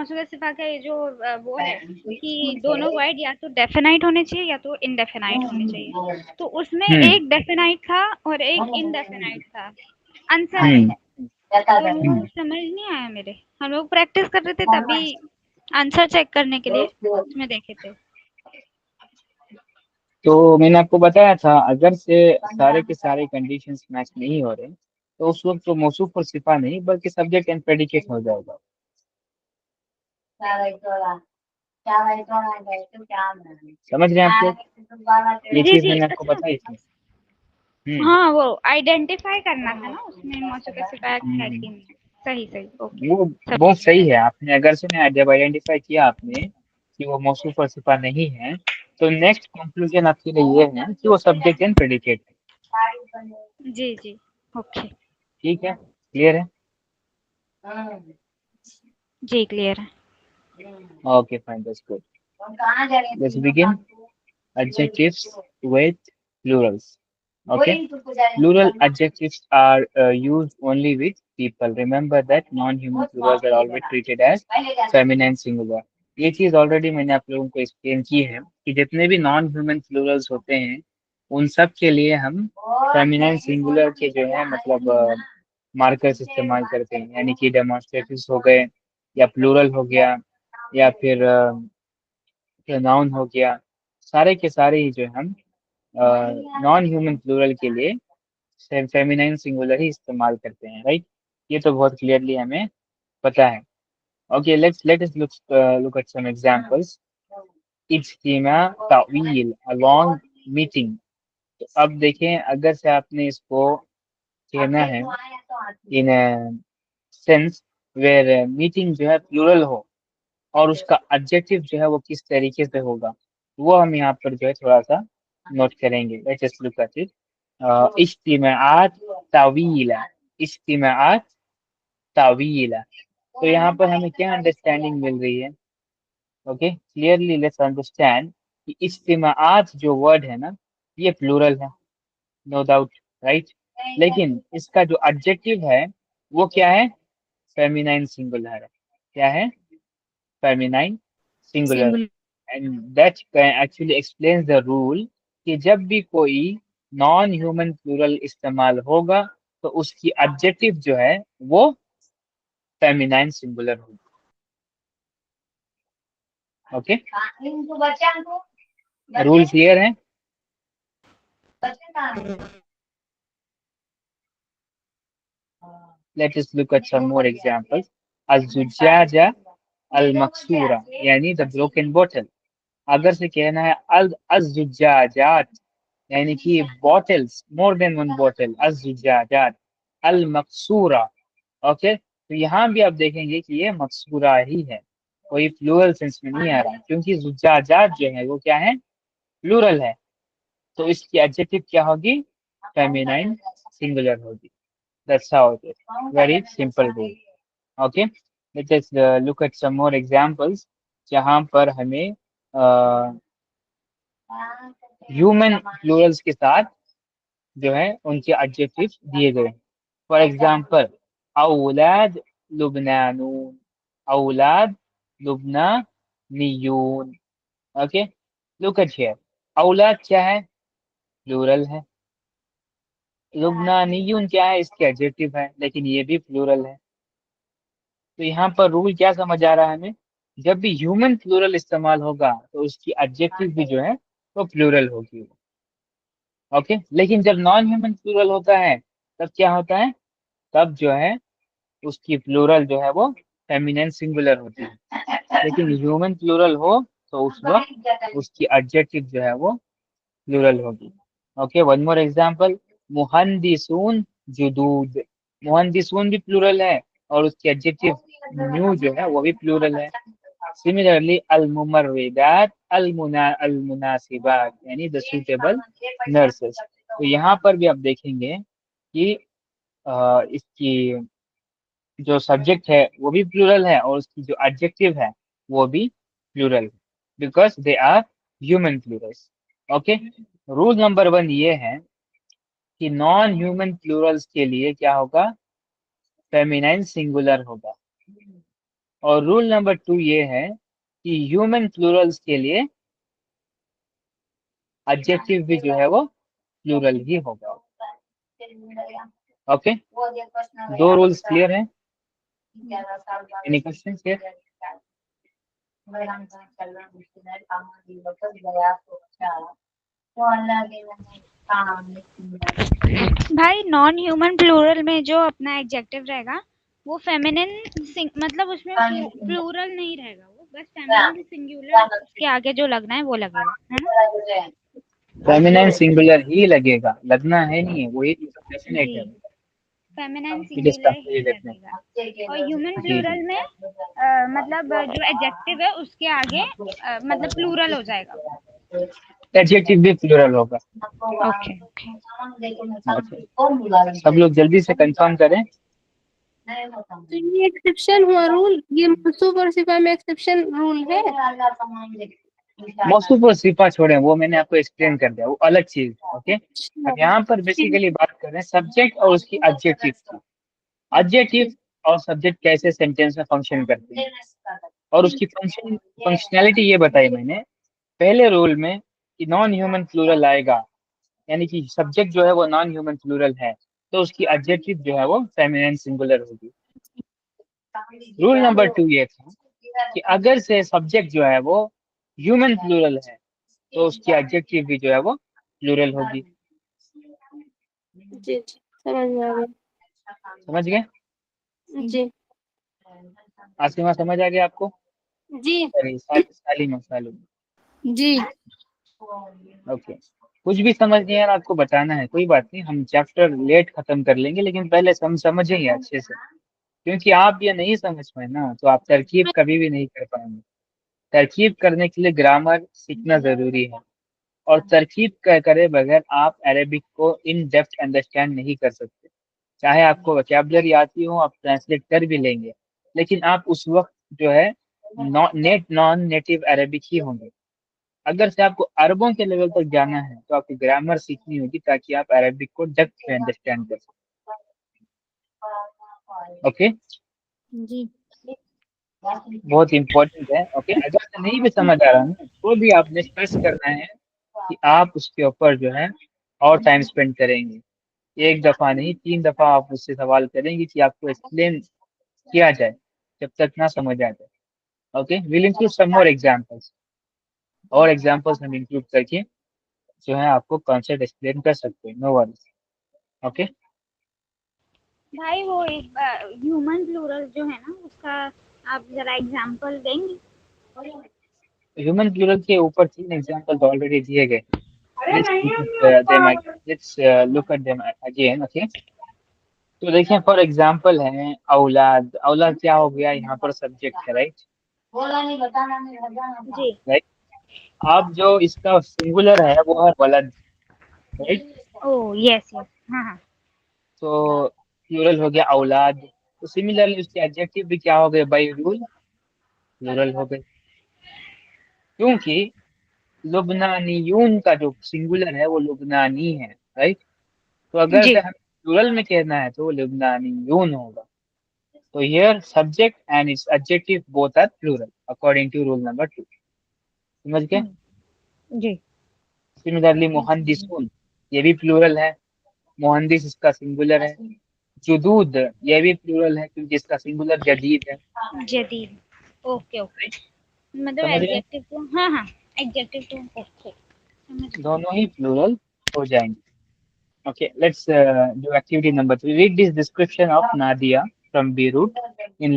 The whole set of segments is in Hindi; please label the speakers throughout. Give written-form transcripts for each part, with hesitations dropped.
Speaker 1: मौजूदा सिफा का ये जो वो है कि दोनों वर्ड या तो डेफिनाइट होने चाहिए या तो इनडेफिनाइट होने चाहिए। तो उसमें
Speaker 2: हम्म
Speaker 1: एक डेफिनाइट था और एक इनडेफिनाइट था आंसर में।
Speaker 2: हम्म
Speaker 1: तो वो समझ नहीं आया मेरे। हम लोग प्रैक्टिस कर रहे थे तभी आंसर चेक करने के लिए उसमें देखे थे।
Speaker 2: तो मैंने आपको बताया था, अगर से सारे के सारे कंडीशंस मैच नहीं हो रहे तो उस वक्त तो मौसूफ और सिफा नहीं बल्कि सब्जेक्ट एंड प्रेडिकेट हो जाएगा। समझ रहे हैं आप लोग? ये
Speaker 1: जी
Speaker 2: चीज
Speaker 1: जी,
Speaker 2: मैंने आपको
Speaker 1: अच्छा।
Speaker 2: बताई थी।
Speaker 1: हाँ, वो आइडेंटिफाई करना था ना उसमें मौजूदा सिफा है
Speaker 2: हम्म।
Speaker 1: कि नहीं। सही सही, ओके।
Speaker 2: वो
Speaker 1: सब
Speaker 2: बहुत
Speaker 1: क्लियर
Speaker 2: सही
Speaker 1: है।
Speaker 2: है, आपने अगर से ना जब आइडेंटिफाई किया आपने कि वो मौसूफ और सिफा नहीं है, तो नेक्स्ट कंक्लूजन आपके लिए ये है कि वो सब्जेक्ट एंड प्रेडिकेट है।
Speaker 1: जी जी, ओके।
Speaker 2: ठीक है, क्लियर है?
Speaker 1: जी क्लियर है।
Speaker 2: Okay, fine, that's good. Let's begin. Adjectives with plurals. Okay. Plural adjectives are used only with people. Remember that non-human plurals are always treated as feminine singular. ये चीज ऑलरेडी मैंने आप लोगों को एक्सप्लेन की है कि जितने भी नॉन ह्यूमन प्लूरल्स होते हैं उन सब के लिए हम फेमिनाइन सिंगुलर के जो है मतलब मार्कर्स इस्तेमाल करते हैं, यानी कि डेमोन्स्ट्रेटिव्स हो गए या प्लूरल हो गया या फिर नाउन हो गया, सारे के सारे ही जो हम नॉन ह्यूमन प्लूरल के लिए फेमिनाइन सिंगुलर ही इस्तेमाल करते हैं, राइट? ये तो बहुत क्लियरली हमें पता है। Okay, let us look at some examples. इज्तिमा तावील, अ लॉन्ग मीटिंग। तो अब देखें, अगर से आपने इसको कहना है इन सेंस वेयर मीटिंग जो है प्लूरल हो और उसका एडजेक्टिव जो है वो किस तरीके से होगा, वो हम यहाँ पर जो है थोड़ा सा नोट करेंगे। Let's just look at it. इज्तिमाआत तावीला, इज्तिमाआत तावीला। तो यहाँ पर हमें क्या अंडरस्टैंडिंग मिल रही है? ओके, क्लियरली लेट्स अंडरस्टैंड कि इज्तिमाआत जो वर्ड है ना, ये प्लूरल है, नो डाउट, राइट? लेकिन इसका जो एडजेक्टिव है वो क्या है? फेमिनाइन सिंगुलर है। क्या है? Feminine singular.
Speaker 1: Singular.
Speaker 2: And that actually explains the rule कि जब भी कोई नॉन ह्यूमन प्लूरल इस्तेमाल होगा तो उसकी एडजेक्टिव जो है वो फेमिनाइन सिंगुलर होगी। ओके, रूल क्लियर है? Let us look at some more examples. अज़्ज़ुजाजा अल मकसूरा, यानी द ब्रोकन बोतल। अगर से कहना है अल अज़्ज़ुजाजात, यानी कि bottles, more than one bottle, अज़्ज़ुजाजात अल मकसूरा। ओके, तो यहाँ भी आप देखेंगे कि ये मकसूरा ही है, कोई प्लूरल सेंस में नहीं आ रहा, क्योंकि जुजाजात जो है वो क्या है? प्लूरल है। तो इसकी एडजेक्टिव क्या होगी? फेमिनाइन सिंगुलर होगी। That's how it is, very simple rule. Okay, let's just look at some more examples जहाँ पर हमें ह्यूमन प्लूरल्स के साथ जो है उनके एडजेक्टिव दिए गए हैं। फॉर एग्जांपल, औलाद लुबनानून, औलाद लुबनानियून। Okay, look at here. औलाद क्या है? प्लूरल है। लुबनानियून क्या है? इसके एडजेक्टिव है, लेकिन ये भी प्लूरल है। तो यहाँ पर रूल क्या समझ आ रहा है हमें? जब भी ह्यूमन प्लूरल इस्तेमाल होगा तो उसकी एडजेक्टिव भी जो है वो प्लूरल होगी। ओके, लेकिन जब नॉन ह्यूमन प्लूरल होता है तब क्या होता है? तब जो है उसकी प्लूरल जो है वो फेमिनिन सिंगुलर होती है। लेकिन ह्यूमन प्लूरल हो तो उस वक्त उसकी एडजेक्टिव जो है वो प्लूरल होगी। Okay, one more example. मुहंदिसून जुदूद, मुहंदिसून भी प्लूरल है और उसकी एडजेक्टिव न्यू जो है वो भी प्लूरल है। सिमिलरली अल मुमर्रिदात अल मुनासिबात, यानी द सूटेबल नर्सेस। तो यहाँ पर भी आप देखेंगे कि इसकी जो सब्जेक्ट है वो भी प्लूरल है और उसकी जो एडजेक्टिव है वो भी प्लूरल है, because they are human plurals. Okay, rule number 1 ये है कि नॉन ह्यूमन प्लूरल्स के लिए क्या होगा? फेमिनाइन सिंगुलर होगा। और रूल नंबर 2 ये है कि ह्यूमन प्लूरल्स के लिए एडजेक्टिव भी जो है वो प्लूरल ही होगा। ओके, दो रूल्स क्लियर हैं? Any question here?
Speaker 1: भाई नॉन ह्यूमन प्लूरल में जो अपना एडजेक्टिव रहेगा वो फेमिनिन मतलब उसमें प्लूरल नहीं रहेगा, वो बस फेमिनिन सिंगुलर उसके आगे जो लगना है वो लगेगा, है ना?
Speaker 2: फेमिनाइन सिंगुलर ही लगेगा, लगना है नहीं है, वही डेफिनेट
Speaker 1: जी,
Speaker 2: है।
Speaker 1: Feminine
Speaker 2: it is
Speaker 1: singular he
Speaker 2: definite.
Speaker 1: लगेगा। और ह्यूमन
Speaker 2: जी जी।
Speaker 1: प्लूरल में मतलब जो एडजेक्टिव है उसके आगे मतलब प्लूरल हो जाएगा।
Speaker 2: एडजेक्टिव भी प्लूरल होगा।
Speaker 1: Okay okay.
Speaker 2: सब लोग जल्दी से कंफर्म करें।
Speaker 3: तो ये एक्सेप्शन हुआ रूल, ये मौसूफ और सिफा में एक्सेप्शन रूल है।
Speaker 2: मौसूफ और सिफा छोड़े, वो मैंने आपको एक्सप्लेन कर दिया, वो अलग चीज है। ओके, अब यहाँ पर बेसिकली बात कर रहे हैं सब्जेक्ट और उसकी एडजेक्टिव की। एडजेक्टिव और सब्जेक्ट कैसे सेंटेंस में फंक्शन करते हैं और उसकी फंक्शनैलिटी ये बताई मैंने पहले रूल में कि नॉन ह्यूमन प्लूरल आएगा, यानी कि सब्जेक्ट जो है वो नॉन ह्यूमन प्लूरल है तो उसकी एडजेक्टिव जो है वो फेमिनिन सिंगुलर होगी। रूल नंबर 2 ये था कि अगर से सब्जेक्ट जो है वो ह्यूमन प्लूरल है तो उसकी एडजेक्टिव भी जो है वो प्लूरल होगी।
Speaker 3: जी जी, समझ में आ गया।
Speaker 2: समझ गए?
Speaker 3: जी
Speaker 2: आसिमा समझ आ गया आपको?
Speaker 3: जी
Speaker 2: सॉरी, सालिमा सालिमा।
Speaker 3: जी।
Speaker 2: ओके, कुछ भी समझ नहीं यार आपको बताना है, कोई बात नहीं, हम चैप्टर लेट खत्म कर लेंगे लेकिन पहले हम समझेंगे अच्छे से, क्योंकि आप ये नहीं समझ पाए ना तो आप तरकीब कभी भी नहीं कर पाएंगे। तरकीब करने के लिए ग्रामर सीखना जरूरी है, और तरकीब करे बगैर आप अरेबिक को इन डेप्थ अंडरस्टैंड नहीं कर सकते। चाहे आपको वोकैबुलरी आती हो, आप ट्रांसलेट कर भी लेंगे, लेकिन आप उस वक्त जो है नॉन नेटिव अरेबिक ही होंगे। अगर से आपको अरबों के लेवल तक जाना है तो आपको ग्रामर सीखनी होगी ताकि आप अरेबिक को डेप्थ में अंडरस्टैंड कर सकें। ओके,
Speaker 3: जी
Speaker 2: बहुत इंपॉर्टेंट है। ओके, अगर से नहीं भी समझ आ रहा ना तो भी आपने स्ट्रेस करना है कि आप उसके ऊपर जो है और टाइम स्पेंड करेंगे। एक दफा नहीं, 3 दफा आप उससे सवाल करेंगे कि आपको एक्सप्लेन किया जाए जब तक ना समझ आ जाए। Okay, will include some more examples, और एग्जांपल्स हम इंक्लूड करके जो है आपको कॉन्सेप्ट एक्सप्लेन कर सकते हैं, नो वरीज। ओके,
Speaker 1: भाई वो ह्यूमन प्लूरल जो है ना उसका आप जरा एग्जांपल देंगे?
Speaker 2: ह्यूमन प्लूरल के ऊपर 3 एग्जांपल ऑलरेडी दिए गए। Let's look at them again. Okay, तो देखिए फॉर एग्जांपल है औलाद। औलाद क्या हो गया, यहाँ पर सब्जेक्ट है, राइट?
Speaker 1: जी।
Speaker 2: राइट, अब जो इसका सिंगुलर है वो है वलद, राइट?
Speaker 1: ओ यस यस, हाँ हाँ।
Speaker 2: तो प्लूरल हो गया औलाद। तो सिमिलरली उसके एडजेक्टिव भी क्या हो गए बाय रूल, प्लूरल हो गए, क्योंकि लुबनानियून का जो सिंगुलर है वो लुबनानी है, राइट? तो अगर
Speaker 1: जी
Speaker 2: से हमें प्लूरल में कहना है तो वो लुबनानियून होगा। तो here subject and its adjective both are plural according to rule number 2। समझ गए?
Speaker 1: जी।
Speaker 2: सिमिलरली मुहंदिसून, ये भी प्लूरल है, मुहंदिस इसका सिंगुलर है। जुदूद, ये भी प्लूरल है क्योंकि इसका सिंगुलर जदीद है।
Speaker 1: जदीद। ओके ओके, मतलब
Speaker 2: समझ गए?
Speaker 1: एडजेक्टिव टू, हाँ हाँ, एडजेक्टिव टू, ओके समझ गई।
Speaker 2: दोनों ही प्लूरल हो जाएंगे। Okay, let's do activity number 3. Read this description of Nadia from Beirut in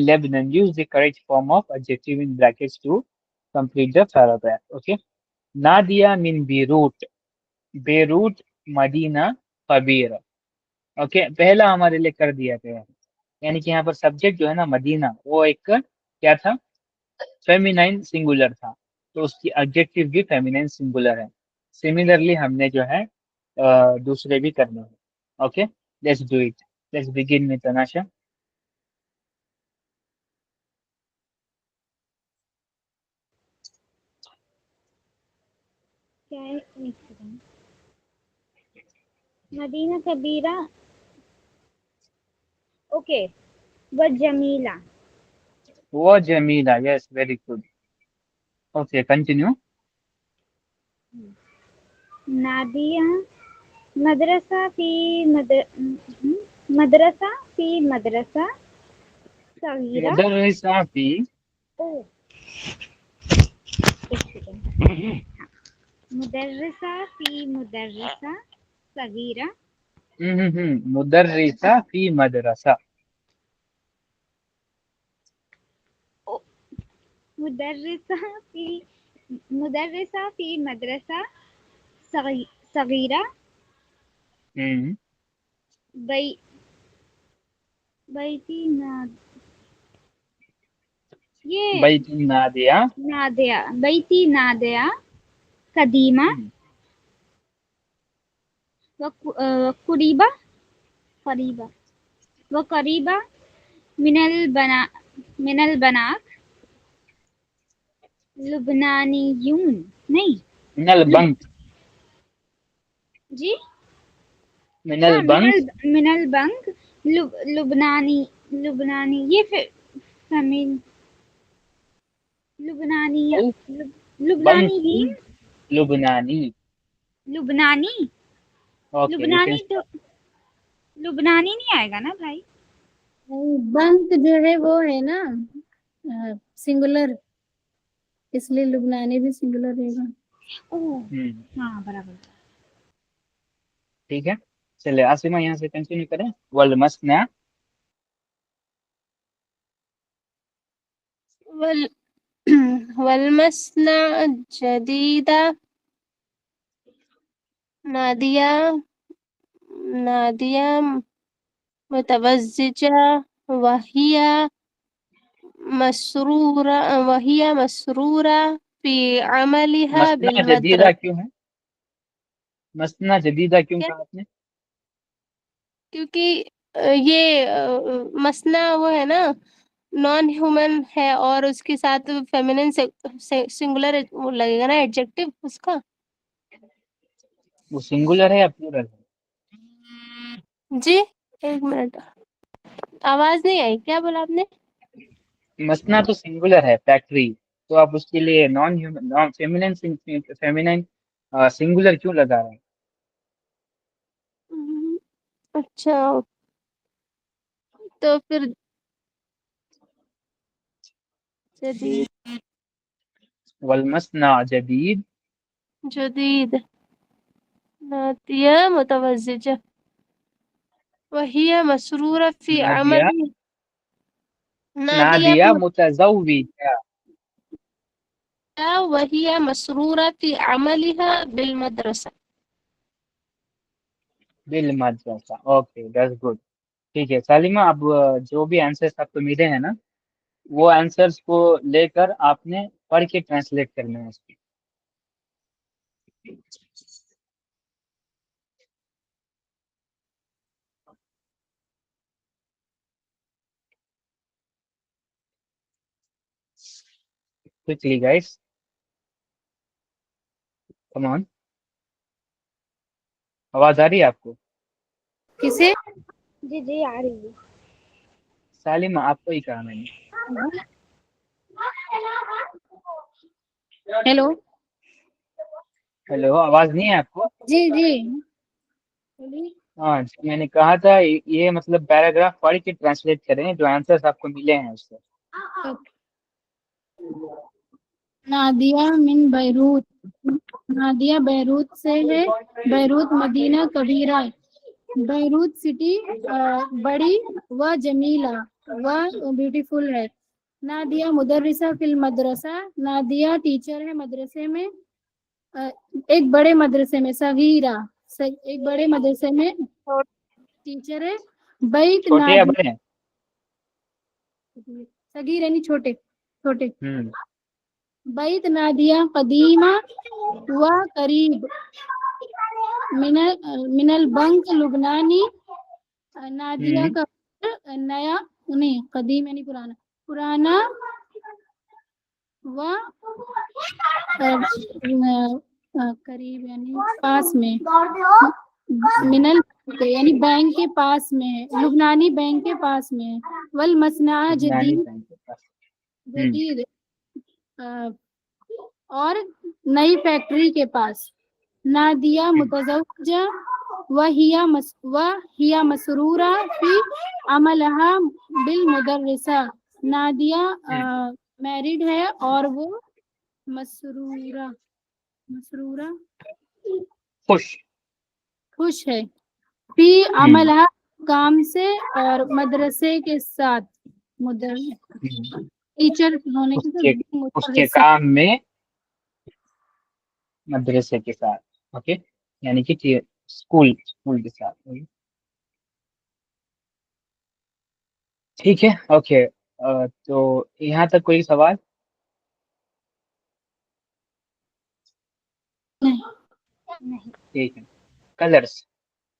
Speaker 2: Lebanon. Use the correct form of adjective in brackets to complete the paragraph. Okay. Nadia mean Beirut. Beirut, Medina, Kabira. Okay. पहला हमारे लिए कर दिया गया है, यानी कि यहाँ पर सब्जेक्ट जो है ना मदीना, वो एक क्या था, फेमिनाइन सिंगुलर था, तो उसकी एडजेक्टिव भी फेमिनाइन सिंगुलर है। सिमिलरली हमने जो है दूसरे भी करने हैं। Okay, let's do it. Let's begin with तनाशा।
Speaker 1: क्या है, एक सेकंड। मदीना कबीरा, ओके। व जमीला,
Speaker 2: वो जमीला, yes, very good. Okay, continue.
Speaker 1: नादिया मदरसा फी मदरसा फी मदरसा सगीरा।
Speaker 2: मुदर्रिसा फी।
Speaker 1: ओह, एक सेकंड। मुदर्रिसा फी मुदर्रिसा सगीरा।
Speaker 2: मुदर्रिसा फी मदरसा।
Speaker 1: ओ, मुदर्रिसा फी मुदर्रिसा फी मदरसा सगीरा।
Speaker 2: हम्म
Speaker 1: बई बैती नाद ये
Speaker 2: बैतुन नादिया।
Speaker 1: नादिया बैती नादिया कदीमा
Speaker 2: हम्म,
Speaker 1: कुरीबा करीबा करीबा मिनल बनाक लुबनानीयून। नहीं,
Speaker 2: मिनल
Speaker 1: लुब
Speaker 2: बंक।
Speaker 1: जी
Speaker 2: मिनल
Speaker 1: हाँ,
Speaker 2: बंक।
Speaker 1: मिनल बंक लुबनानी लुबनानी ये फमीन लुबनानिया
Speaker 2: बंक
Speaker 1: लुबनानी
Speaker 2: लुबनानी।
Speaker 1: लुबनानी
Speaker 2: ओके, यू कैन।
Speaker 1: लुबनानी तो लुबनानी नहीं आएगा ना भाई।
Speaker 3: बंक जो है वो है ना सिंगुलर, इसलिए लुबनानी भी सिंगुलर रहेगा।
Speaker 1: ओह
Speaker 2: हम्म,
Speaker 1: हाँ, बराबर।
Speaker 2: ठीक है। चलिए आसिमा, यहाँ से कंटिन्यू करें। वल मसना।
Speaker 3: वल वलमसना जदीदा नादिया नादिया मुतवज्जिजा वहिया मसरूरा फी अमलिहा
Speaker 2: मसना जदीदा
Speaker 3: बिलमद्रसा।
Speaker 2: क्यों है? मसना जदीदा क्यों
Speaker 3: क्या?
Speaker 2: कहा आपने?
Speaker 3: क्योंकि ये मसना वो है ना, नॉन ह्यूमन है और उसके साथ फेमिनिन सिंगुलर वो लगेगा ना एडजेक्टिव उसका।
Speaker 2: वो सिंगुलर है या प्लूरल है?
Speaker 3: जी, एक मिनट, आवाज नहीं आई, क्या बोला आपने?
Speaker 2: मसना तो सिंगुलर है, फैक्ट्री। तो आप उसके लिए non human, non feminine, feminine singular क्यों लगा रहे हैं?
Speaker 3: अच्छा, तो फिर जदीद
Speaker 2: वल मसना जदीद।
Speaker 3: जदीद नादिया मुतवज्जिजा वहिया मसरूरा फी
Speaker 2: नादिया।
Speaker 3: अमली नादिया
Speaker 2: नादिया मुतज़व्विजा।
Speaker 3: वहिया मसरूरा फी अमलिहा बिलमदरसा।
Speaker 2: बिल मदरसा। Okay, that's good. ठीक है सालिमा, अब जो भी आंसर्स आपको मिले हैं ना, वो आंसर्स को लेकर आपने पढ़ के ट्रांसलेट करना है उसको। Quickly guys, come on. आवाज आ रही है आपको?
Speaker 3: किसे?
Speaker 1: जी जी, आ रही है।
Speaker 2: सालिमा, आपको ही कहा मैंने।
Speaker 3: हेलो।
Speaker 2: हेलो, आवाज नहीं है आपको?
Speaker 3: जी जी, बोलिए।
Speaker 2: हाँ, मैंने कहा था ये मतलब पैराग्राफ पढ़ के ट्रांसलेट करें जो आंसर्स आपको मिले हैं उससे।
Speaker 3: नादिया मिन बैरूत, नादिया बैरूत से है। बैरूत मदीना कबीरा, बैरूत सिटी बड़ी व जमीला व ब्यूटीफुल है। नादिया मुदर्रिसा फिल मदरसा, नादिया टीचर है मदरसे में, अ, एक बड़े मदरसे में। सगीरा एक बड़े मदरसे में टीचर है। बैत
Speaker 2: छोटे या
Speaker 3: नादिया
Speaker 2: बड़े हैं?
Speaker 3: सगीर यानी छोटे छोटे।
Speaker 2: हम्म
Speaker 3: बैत नादिया कदीमा व करीब मिनल मिनल बंक लुबनानी। नादिया
Speaker 2: हम्म
Speaker 3: का नया नहीं, कदीम यानी पुराना, पुराना व करीब यानी पास में। मिनल यानी बैंक के पास में है, लुबनानी बैंक के पास में है। वल मसना
Speaker 2: लुबनानी
Speaker 3: जदीद
Speaker 2: बैंक के पास।
Speaker 3: जदीद अ, और नई फैक्ट्री के पास। नादिया मुतज़व्विजा वहिया मसरूरा फी अमलहा बिल मुदर्रिसा। नादिया मैरिड है और वो मसरूरा मसरूरा
Speaker 2: खुश।
Speaker 3: खुश है। फी अमलहा काम से और मदरसे के साथ टीचर होने के
Speaker 2: उसके
Speaker 3: साथ
Speaker 2: उसके
Speaker 3: मुदर्रिसा।
Speaker 2: काम में मदरसे के साथ। ओके, यानी कि स्कूल स्कूल के साथ। ठीक है। ओके, तो यहाँ तक कोई सवाल?
Speaker 1: नहीं।
Speaker 2: ठीक है। Colours.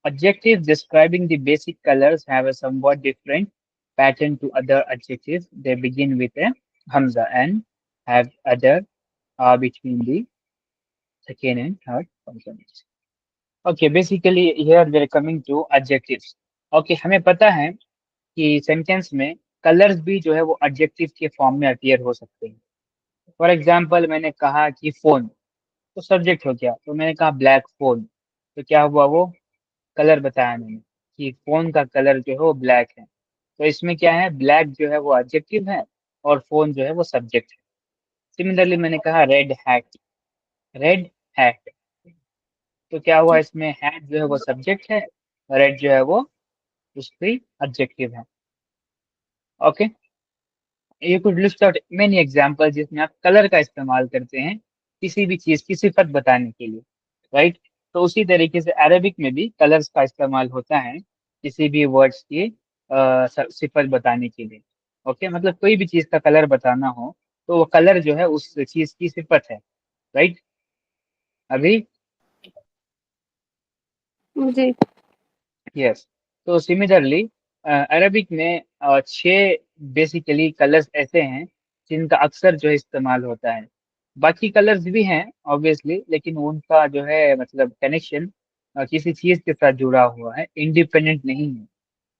Speaker 2: Adjectives describing the basic colors have a somewhat different pattern to other adjectives. They begin with a hamza and have other between the second and third consonants. Okay, basically here we are coming to adjectives. Okay, हमें पता है कि सेंटेंस में कलर्स भी जो है वो एडजेक्टिव के फॉर्म में अपीयर हो सकते हैं। फॉर एग्जाम्पल, मैंने कहा कि फोन, तो सब्जेक्ट हो गया, तो मैंने कहा ब्लैक फोन, तो क्या हुआ, वो कलर बताया मैंने कि फोन का कलर जो है वो ब्लैक है। तो इसमें क्या है, ब्लैक जो है वो एडजेक्टिव है और फोन जो है वो सब्जेक्ट है। सिमिलरली मैंने कहा रेड हैट, रेड हैट, तो क्या हुआ, इसमें हैट जो है वो सब्जेक्ट है, रेड जो है वो उसकी एडजेक्टिव है। Okay, you could list out many example जिसमें आप कलर का इस्तेमाल करते हैं किसी भी चीज की सिफत बताने के लिए, राइट। तो उसी तरीके से अरेबिक में भी कलर्स का इस्तेमाल होता है किसी भी वर्ड्स की सिफत बताने के लिए। ओके, मतलब कोई भी चीज का कलर बताना हो तो वो कलर जो है उस चीज की सिफत है, राइट। अभी
Speaker 3: जी।
Speaker 2: यस। तो सिमिलरली अरबिक में 6 बेसिकली कलर्स ऐसे हैं जिनका अक्सर जो है इस्तेमाल होता है। बाकी कलर्स भी हैं ऑब्वियसली, लेकिन उनका जो है मतलब कनेक्शन किसी चीज के साथ जुड़ा हुआ है, इंडिपेंडेंट नहीं है।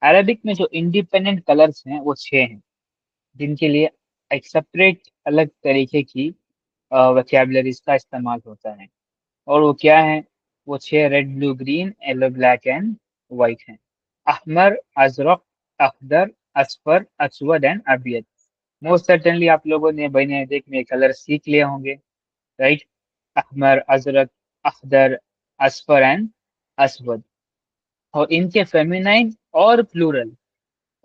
Speaker 2: अरबिक में जो इंडिपेंडेंट कलर्स हैं वो 6 हैं, जिनके लिए एक सेपरेट अलग तरीके की वोकैबुलरीज का इस्तेमाल होता है। और वो क्या है, वो 6 red blue green yellow black and white हैं। अहमर, अजरक, अखदर, असफर, असवद एंड अबियत। मोस्ट सर्टेनली आप लोगों ने बैन अरबिक में कलर सीख लिए होंगे, राइट। अहमर, अजरक, अखदर, असफर एंड असवद। और इनके फेमिनाइन और प्लूरल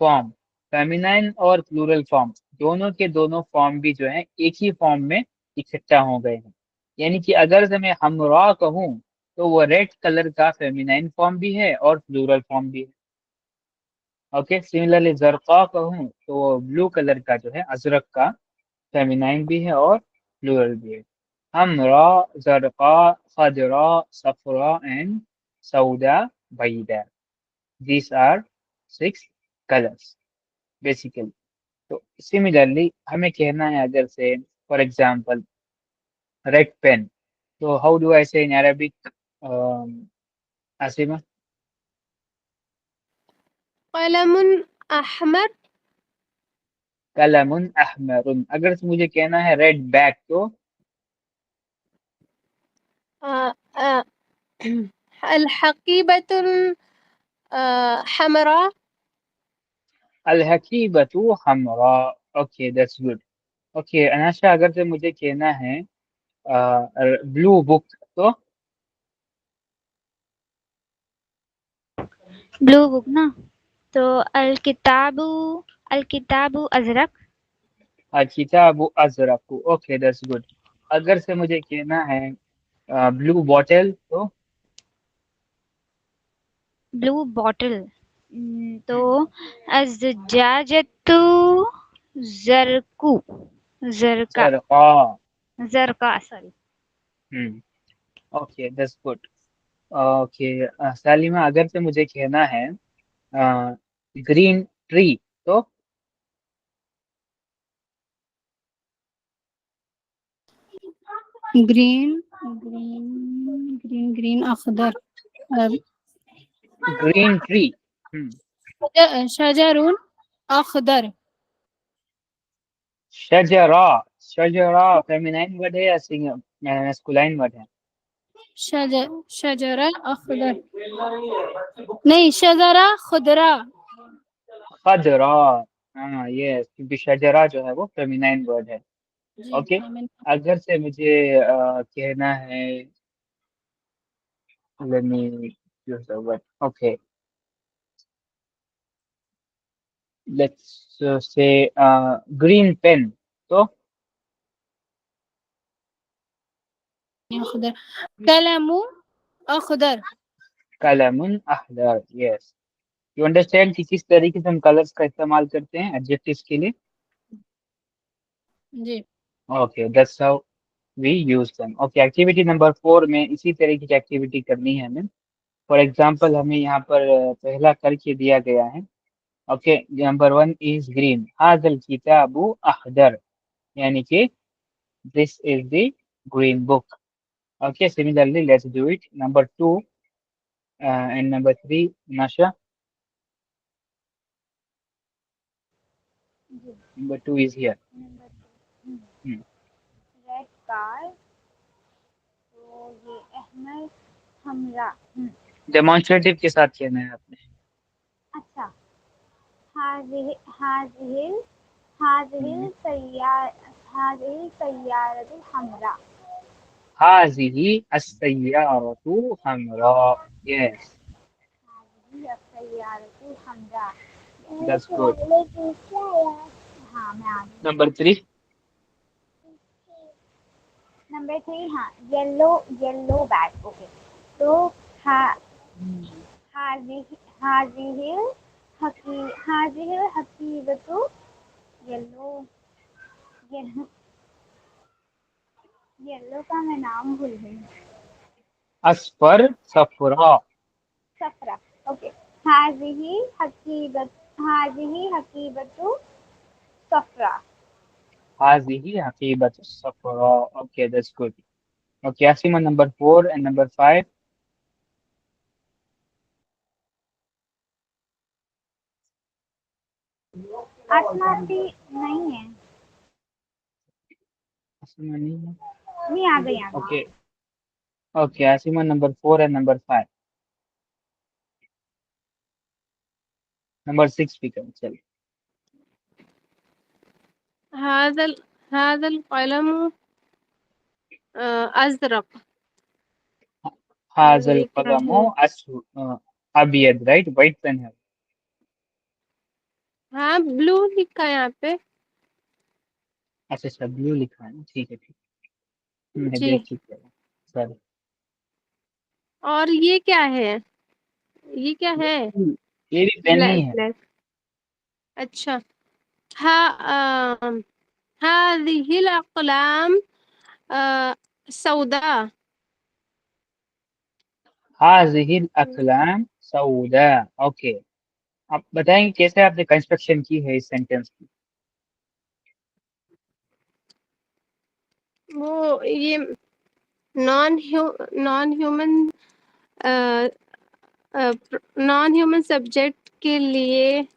Speaker 2: फॉर्म, फेमिनाइन और प्लूरल फॉर्म दोनों के दोनों फॉर्म भी जो है एक ही फॉर्म में इकट्ठा हो गए हैं। यानी कि अगर से मैं हमरा कहूँ तो वो रेड कलर का फेमिनाइन फॉर्म भी है और प्लूरल फॉर्म भी है। ओके, सिमिलरली जरका कहूँ तो वो ब्लू कलर का जो है अजरक का फेमिनाइन भी है और प्लूरल भी है। हमरा, जरका, खदरा, सफरा एंड सऊदा, बैदा, these are 6 colors basically। तो सिमिलरली हमें कहना है अगर say for example red pen, तो how do I say in Arabic, Asima?
Speaker 3: कलमुन अहमर।
Speaker 2: कलमुन अहमरुन। अगर से मुझे कहना है रेड बैग, तो
Speaker 3: अलहकीबतुल हमरा।
Speaker 2: अल हकीबतु हमरा। Okay, that's good. ओके अनाशा, अगर से मुझे कहना है ब्लू बुक, तो
Speaker 1: ब्लू बुक ना, तो अल किताबु, अल किताबु अजरक।
Speaker 2: किताबु अजरकु। Okay, that's good. अगर से मुझे कहना है ब्लू बॉटल, तो
Speaker 1: ब्लू बॉटल, तो अज़जाजतु ज़रकू, ज़रका,
Speaker 2: जरका।
Speaker 1: ज़रका sorry.
Speaker 2: Hmm, okay that's good. Okay Salima, अगर से मुझे कहना है ग्रीन ट्री, तो
Speaker 3: ग्रीन ग्रीन ग्रीन ग्रीन अखदर।
Speaker 2: Green tree.
Speaker 3: शजरुन अखदर।
Speaker 2: शजरा, शजरा फेमिनाइन वर्ड है या मैस्कुलाइन वर्ड है?
Speaker 3: शजरा अखदर, नहीं शजरा खुदरा।
Speaker 2: खदरा, हाँ ये क्योंकि शजरा जो है वो फेमिनाइन वर्ड है।
Speaker 3: जी
Speaker 2: ओके,
Speaker 3: हाँ मैंने।
Speaker 2: अगर से मुझे कहना है, let me use the word, okay, let's say green pen, तो
Speaker 3: अखदर, कलमु अखदर।
Speaker 2: कलमुन अहदर, यस। यू अंडरस्टैंड कि किस तरीके से हम कलर्स का इस्तेमाल करते हैं एडजेक्टिव्स के लिए?
Speaker 3: जी
Speaker 2: okay, that's how we use them. Okay, activity number 4 में इसी तरीके की एक्टिविटी करनी है हमें। फॉर एग्जाम्पल हमें यहाँ पर पहला करके दिया गया है। ओके, नंबर 1 इज ग्रीन, हाजल किताबु अखदर, यानी कि this is the green book. Okay, similarly, let's do it. Number 2 and number 3, Nasha.
Speaker 1: जी।
Speaker 2: Number 2 is here.
Speaker 1: Number 2
Speaker 2: Hmm.
Speaker 1: Red car, तो ये अहमद हमरा।
Speaker 2: Demonstrative के साथ कहना है आपने।
Speaker 1: अच्छा, हाजिर हाजिर हाजिर
Speaker 2: Hmm.
Speaker 1: सैयार हाजिर सैयारतु हमरा।
Speaker 2: हाजिही अस्सय्यारतु हमरा। Yes,
Speaker 1: हाजिर सैयारतु हमरा।
Speaker 2: that's good.
Speaker 1: हाँ मैं आ गई।
Speaker 2: Number 3.
Speaker 1: नंबर 3, हाँ, येलो येलो बैग। ओके, तो हा हाजिर हाजिर हकीबतु येलो येलो येलो का मैं नाम भूल गई।
Speaker 2: Asfar safra.
Speaker 1: सफरा। ओके, हाजिही हकीबतु सफरा।
Speaker 2: हाजिही हकीबतु सफरा. Okay, that's good. Okay, Asima, number 4 and number 5.
Speaker 1: आसमान भी नहीं है।
Speaker 2: Asima नहीं है?
Speaker 1: नहीं, आ गई आ गई।
Speaker 2: Okay, okay, Asima, number 4 and number 5. Number 6 भी कर चल।
Speaker 3: हादल हादल कलमु अजरक।
Speaker 2: हाजल
Speaker 3: ये क्या
Speaker 2: कलमो
Speaker 3: है?
Speaker 2: अबियद, राइट, व्हाइट पेन है।
Speaker 3: हाँ ब्लू लिखा है यहाँ पे।
Speaker 2: अच्छा अच्छा, ब्लू लिखा है ना, ठीक है ठीक है, मैं
Speaker 3: जी,
Speaker 2: देख चुका हूँ सर।
Speaker 3: और ये क्या है? ये क्या है?
Speaker 2: ये भी पेन ही
Speaker 3: ब्लैक
Speaker 2: है।
Speaker 3: ब्लैक। अच्छा, हाँ हादिहिल अक़लाम सौदा।
Speaker 2: हाजिहिल अकलाम सऊदा। ओके, आप बताएंगे कैसे आपने कंस्ट्रक्शन की है इस सेंटेंस की?
Speaker 3: वो ये non human non human subject के लिए।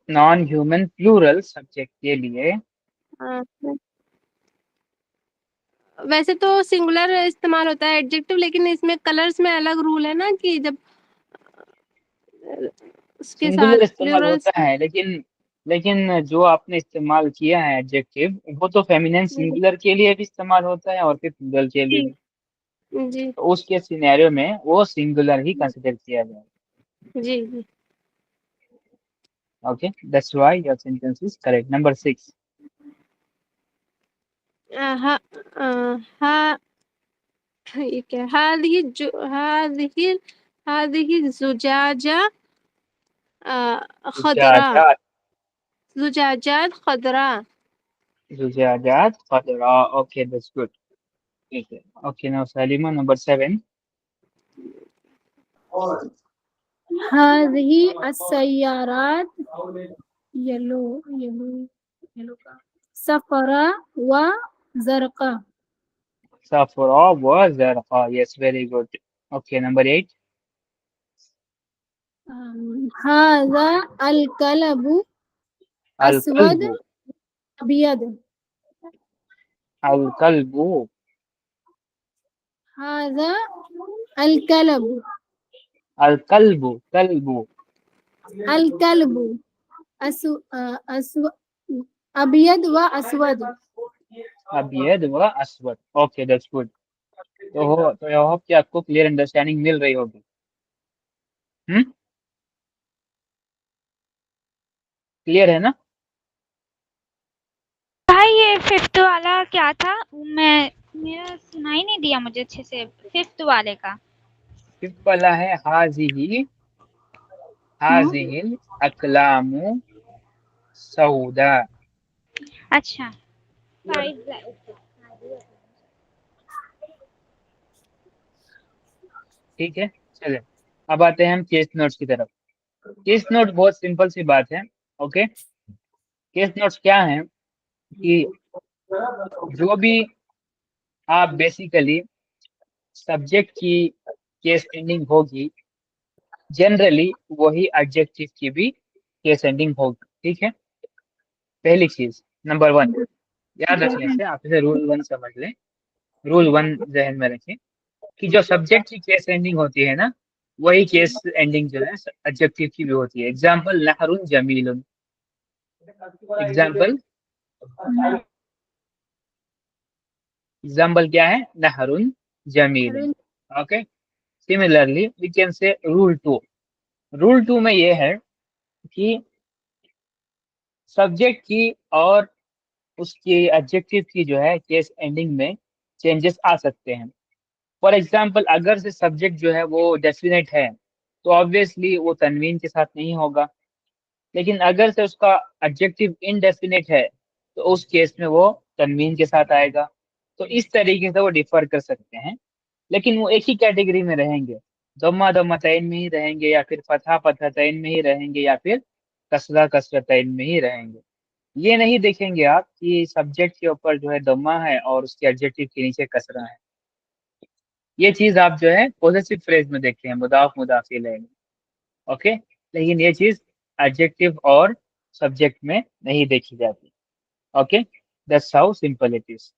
Speaker 2: नॉन ह्यूमन प्लूरल सब्जेक्ट के लिए।
Speaker 3: अ, वैसे तो सिंगुलर इस्तेमाल होता है एडजेक्टिव, लेकिन इसमें कलर्स में अलग रूल है ना कि जब उसके साथ
Speaker 2: सिंगुलर इस्तेमाल
Speaker 3: प्लूरल्स।
Speaker 2: होता है, लेकिन लेकिन जो आपने इस्तेमाल किया है एडजेक्टिव, वो तो फेमिनिन
Speaker 3: जी
Speaker 2: सिंगुलर के लिए भी इस्तेमाल होता है और फिर प्लूरल के लिए
Speaker 3: जी
Speaker 2: भी।
Speaker 3: जी
Speaker 2: तो उसके सिनेरियो में वो सिंगुलर ही कंसिडर किया जाएगा।
Speaker 3: जी।
Speaker 2: Okay, that's why your sentence is correct. Number 6.
Speaker 3: हा हा ये क्या? हादिही हादिही जुजाजा खदरा।
Speaker 2: Zujajat,
Speaker 3: जुजाजात Khadra.
Speaker 2: Zujajat, Khadra. Okay, that's good. Okay, okay, now Salima, number 7.
Speaker 3: हादिही अस्सय्यारात येलो येलो येलो का सफरा व जरका।
Speaker 2: Safra wa Zarqa. Yes, very good. Okay, number 8.
Speaker 3: हाजा अल कलबु
Speaker 2: Al
Speaker 3: अस्वद
Speaker 2: Kalbu.
Speaker 3: अबियद।
Speaker 2: अल कल्बु।
Speaker 3: हाजा अल कलब।
Speaker 2: अल कल्बु कल्बु।
Speaker 3: अल कल्बु असु असु अबियद व अस्वद।
Speaker 2: अबयद व अस्वद। Okay, that's good. तो आई होप कि आपको क्लियर अंडरस्टैंडिंग मिल रही होगी। क्लियर है ना?
Speaker 1: भाई ये फिफ्थ वाला क्या था? मेरा सुनाई नहीं दिया मुझे अच्छे से, फिफ्थ वाले का।
Speaker 2: फिफ्थ वाला है हाजिही हाजिहिल अकलामु सऊदा।
Speaker 1: अच्छा, फाइव।
Speaker 2: ठीक है, चले अब आते हैं हम केस नोट्स की तरफ। केस नोट बहुत सिंपल सी बात है। ओके, केस नोट्स क्या है कि जो भी आप बेसिकली सब्जेक्ट की केस एंडिंग होगी, जनरली वही एडजेक्टिव की भी केस एंडिंग होगी। ठीक है, पहली चीज नंबर वन याद रखने से आप इसे रूल वन समझ लें। रूल वन जहन में रखें कि जो सब्जेक्ट की केस एंडिंग होती है ना, वही केस एंडिंग जो है एडजेक्टिव की भी होती है। एग्जाम्पल नहरुन जमीलुन। एग्जाम्पल एग्जाम्पल क्या है? नहरुन जमीलुन। Okay, similarly we can say rule two. Rule two में ये है कि सब्जेक्ट की और उसकी एडजेक्टिव की जो है केस एंडिंग में चेंजेस आ सकते हैं। फॉर एग्जाम्पल अगर से सब्जेक्ट जो है वो डेफिनेट है तो ऑब्वियसली वो तनवीन के साथ नहीं होगा, लेकिन अगर से उसका एडजेक्टिव इनडेफिनेट है तो उस केस में वो तनवीन के साथ आएगा। तो इस तरीके से वो डिफर कर सकते हैं, लेकिन वो एक ही कैटेगरी में रहेंगे। दम्मा दम्मतैन में ही रहेंगे, या फिर फतहा फतहतैन में ही रहेंगे, या फिर कसरा कसरतैन में ही रहेंगे। ये नहीं देखेंगे आप कि सब्जेक्ट के ऊपर जो है दम्मा है और उसके एडजेक्टिव के नीचे कसरा है। ये चीज आप जो है पॉजिटिव फ्रेज में देखते हैं, मुदाफ मुदाफ इलैह में। ओके, लेकिन ये चीज एडजेक्टिव और सब्जेक्ट में नहीं देखी जाती। Okay, that's how simple it is.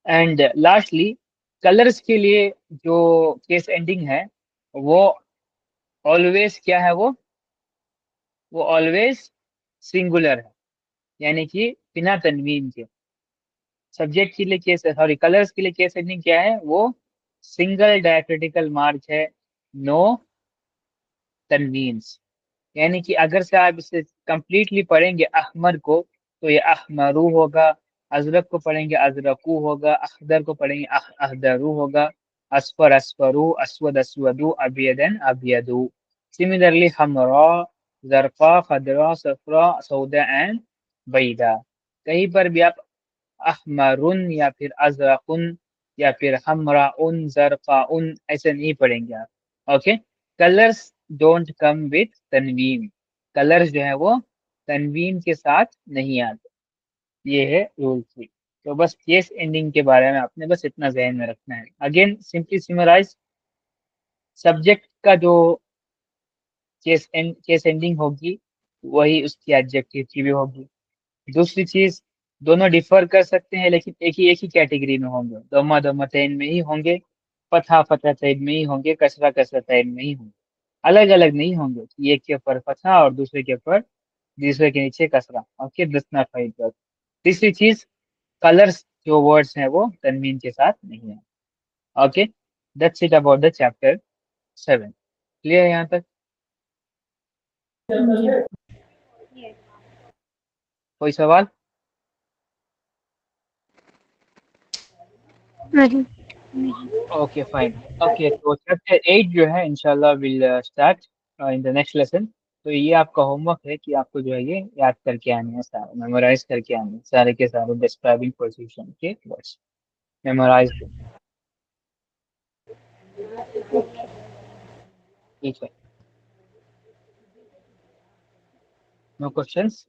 Speaker 2: And lastly colours के लिए जो केस एंडिंग है वो ऑलवेज क्या है? वो ऑलवेज सिंगुलर है, यानी कि बिना तनवीन के। सब्जेक्ट के लिए केस, सॉरी, कलर्स के लिए केस एंडिंग क्या है? वो सिंगल डायक्रिटिकल मार्क है, नो तनवीन्स। यानी कि अगर से आप इसे कंप्लीटली पढ़ेंगे अहमर को तो ये अहमरू होगा, अजरक को पढ़ेंगे अजरकू होगा, अखदर को पढ़ेंगे अहदरू होगा, असफर असफरू, अस्वद अस्वदू, अबियदन अबियदू। सिमिलरली हमरा, जरफा, खदरा, सफरा, सौदा एंड बैदा। कहीं पर भी आप अहमरुन या फिर अजरकुन या फिर हमराउन जरफाउन ऐसे नहीं पढ़ेंगे आप। Okay, colors don't come with तनवीन। कलर्स जो है वो तनवीन के साथ नहीं आते। ये है रूल थ्री। तो बस केस एंडिंग के बारे में आपने बस इतना ध्यान में रखना है। अगेन सिंपली सिमराइज, सब्जेक्ट का जो केस एंडिंग होगी वही उसकी एडजेक्टिव की भी होगी। दूसरी चीज, दोनों डिफर कर सकते हैं लेकिन एक ही कैटेगरी में होंगे, दम्मा दम्मतैन में ही होंगे, फतहा फतहतैन में ही होंगे, कसरा कसरतैन में ही होंगे। अलग अलग नहीं होंगे कि एक के ऊपर फतहा और दूसरे के नीचे कसरा। ओके, दस नॉट फाइव तक। तीसरी चीज, कलर्स जो वर्ड्स हैं वो तनवीन के साथ नहीं है। Okay, that's it about the chapter 7। Clear है यहाँ तक? कोई सवाल?
Speaker 3: नहीं।
Speaker 2: Okay fine. ओके, तो चैप्टर 8 जो है इंशाल्लाह will start in the next lesson. तो ये आपका होमवर्क है कि आपको जो है ये याद करके आने हैं, सारे मेमोराइज करके आने हैं, सारे के सारे डिस्क्राइबिंग पोजीशन के वर्ड्स मेमोराइज। ठीक है, नो क्वेश्चंस?